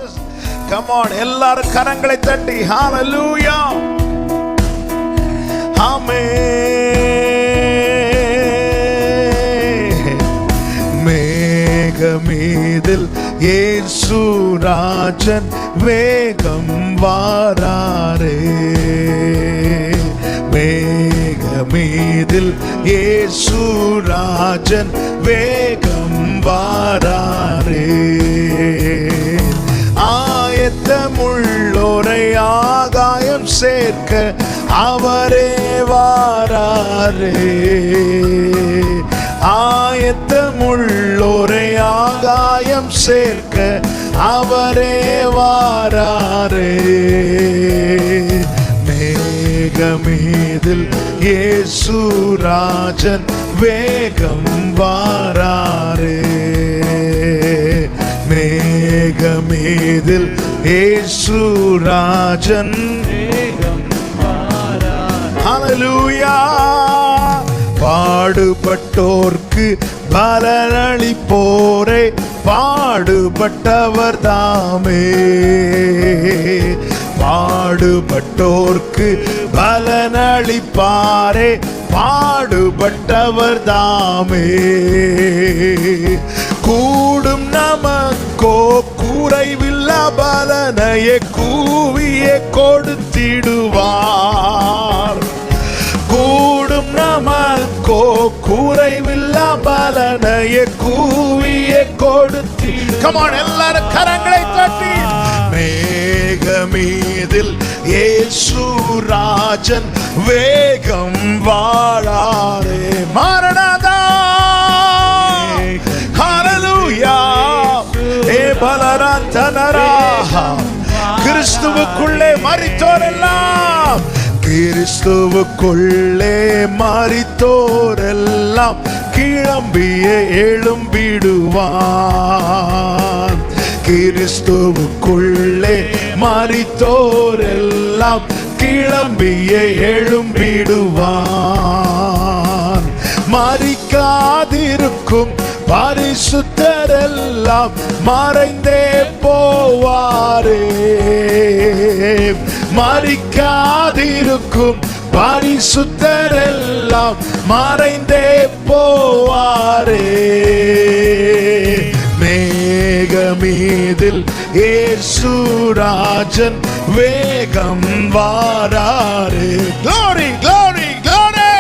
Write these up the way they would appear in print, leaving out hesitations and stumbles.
Jesus. Come on, எல்லாரும் கரங்களை தட்டி hallelujah. ஆமென். மேகமீதில் இயேசு ராஜன் வேகம் வாராரே. மேகமீதில் இயேசு ராஜன் வேகம் வாராரே. ஆயத்தமுள்ளோரை ஆகாயம் சேர்க்க அவரே வாராரே. ஆயத்தமுள்ளோரை ஆகாயம் சேர்க்க அவரே வாராரே. மேகமீதில் இயேசு ராஜன் வேகம் வாராரே. மேகமீதில் இயேசு ராஜன் வேகம் வாராரே. ஹல்லேலூயா. பாடுபட்டோர்க்கு பலனளிப்போரே பாடுபட்டவர் தாமே. பாடுபட்டோர்க்கு பலனளிப்பாரே பாடுபட்டவர் தாமே. கூடும் நமக்கோ குறைவில்ல பலனையே கூவியே கொடுத்திடுவார். கூடும் நமக்கோ குறைவில்ல பலனையே கூவியே கொடுத்தி. Come on, எல்லாரும் கரங்களை தட்டி. மேகமீதில் இயேசு ராஜன் வேகம் வாராரே. மாரநாதா ஹல்லேலூயா. ஏ பலராந்தனரா. கிறிஸ்துவுக்குள்ளே மரித்தோரெல்லாம் கிறிஸ்துவுக்குள்ளே மரித்தோரெல்லாம் கிளம்பியே எழும்பிடுவான். கிறிஸ்துவுக்குள்ளே மரித்தோரெல்லாம் கிளம்பியே எழும்பிடுவான். மரிக்காதிருக்கும் பரிசுத்தரெல்லாம் மறைந்தே போவாரே. மரிக்காதிருக்கும் பரிசுத்தரெல்லாம் மறைந்தே போவாரே. மேகமீதில் இயேசு ராஜன் வேகம் வாராரே. Glory, glory, glory.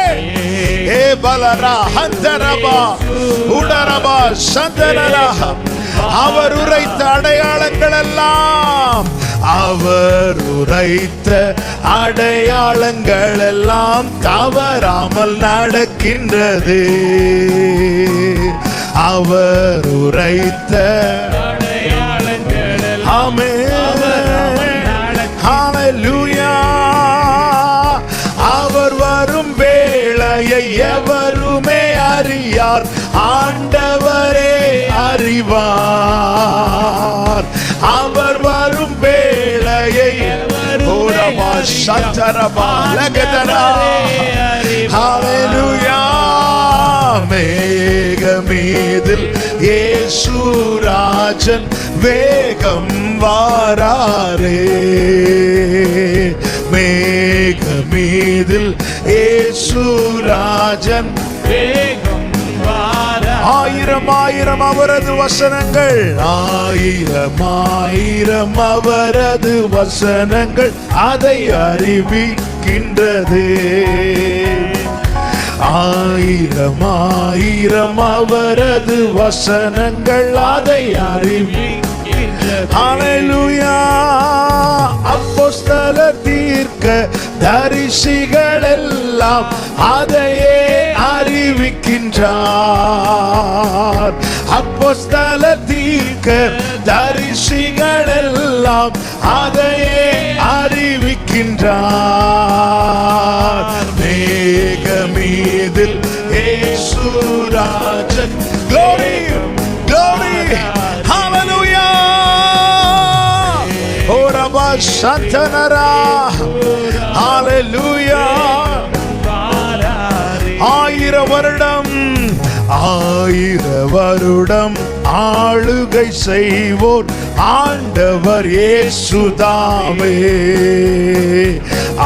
ஏ பலரா ஹந்தரபா உடரபா சந்தரரா. அவர் உரைத்த அடையாளங்கள் எல்லாம் அவர் உரைத்த அடையாளங்கள் எல்லாம் தவறாமல் நடக்கின்றது. அவர் உரைத்த அடையாளங்கள் ஹல்லேலூயா. அவர் வரும் வேளையை எவருமே அறியார், ஆண்டவரே அறிவார். அவர் வரும் வேளையை ஹல்லேலூயா. மேகமீதில் இயேசு ராஜன் வேகம் வாராரே. மேகமீதில் இயேசு ராஜன் வேகம் வாராரே. ஆயிரம் ஆயிரம் அவரது வசனங்கள், ஆயிரம் ஆயிரம் அவரது வசனங்கள் அதை அறிவிக்கின்றது. ஆயிரம் ஆயிரம் அவரது வசனங்கள் அதை அறிவிக்கின்றது. ஹல்லேலூயா. அப்போஸ்தல தீர்க்க தரிசிகள் எல்லாம் அதையே அறிவிக்கின்றார். அப்போஸ்தல தீர்க்க தரிசிகள் எல்லாம் அதையே அறிவிக்கின்றார். மேகமீதில் இயேசு Rajan. Glory, glory, hallelujah. ஓரபா சந்தனரா. Hallelujah. 1000 வருடம் 1000 வருடம் ஆளுகை செய்வோர் ஆண்டவர் இயேசுதாமே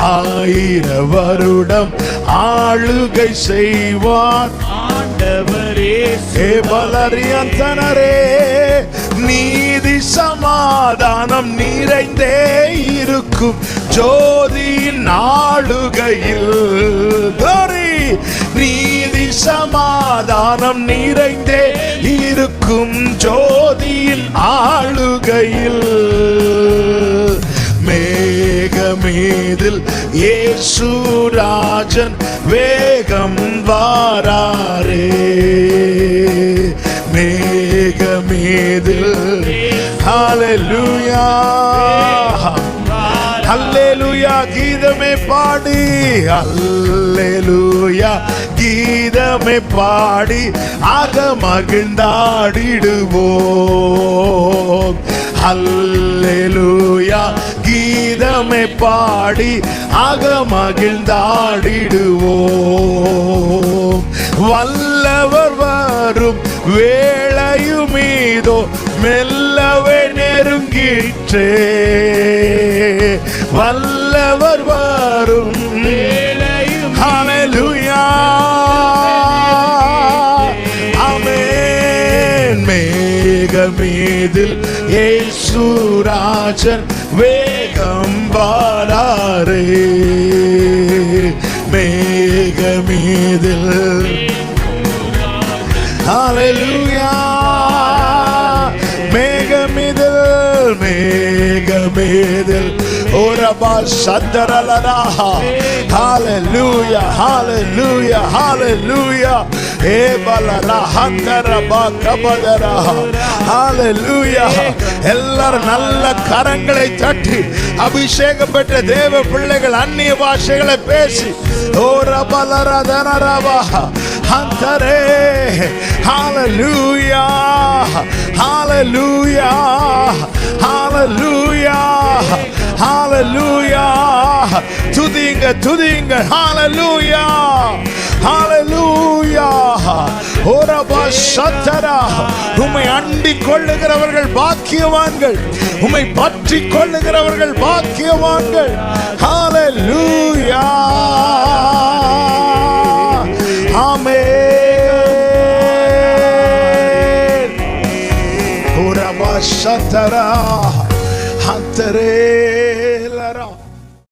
1000 வருடம் ஆளுகை செய்வார் ஆண்டவர் இயேசு பலரியந்தனரே நீதி சமாதானம் நிறைந்தே இருக்கும் ஜோதியின் ஆளுகையில் நீதி சமாதானம் நிறைந்தே இருக்கும் ஜோதியின் ஆளுகையில் மேகமீதில் இயேசு ராஜன் வேகம் வாராரே மேகமீதில் ஹல்லேலூயா ஹல்லேலூயா கீதமே பாடி ஹல்லேலூயா கீதமே பாடி ஆக மகிழ்ந்தாடிடுவோம் ஹல்லேலூயா கீதமே பாடி ஆக மகிழ்ந்தாடிடுவோம் வல்லவர் வரும் வேளையுமீதோ மெல்லவே நெருங்கிற்றே வல்லவர் வரும் வேளையும் ஹல்லேலூயா ஆமென் மேகமீதில் இயேசு ராஜன் வேகம் வாராரே மேகமீதில் ஹல்லேலூயா மேகமீதில் மேகமீதில் ஓரபா சந்தரலரா ஹல்லேலூயா ஹல்லேலூயா ஹல்லேலூயா ஏபலரா ஹந்தரபா கபதரா ஹல்லேலூயா எல்லாரும் நல்ல கரங்களை தட்டி அபிஷேகம் பெற்ற தேவ பிள்ளைகள் அந்நிய பாஷைகளை பேசி ஓரபலரா தனரபா ஹந்தரே ஹல்லேலூயா ஹல்லேலூயா ஹல்லேலூயா ஹல்லேலூயா துதிங்க துதிங்க ஹல்லேலூயா ஹல்லேலூயா ஓரபா சத்தரா உம்மை அண்டிக் கொள்ளுகிறவர்கள் பாக்கியவான்கள் உம்மை பற்றி கொள்ளுகிறவர்கள் பாக்கியவான்கள் ஹல்லேலூயா ஆமென் ஓரபா சத்தரா ஹந்தரே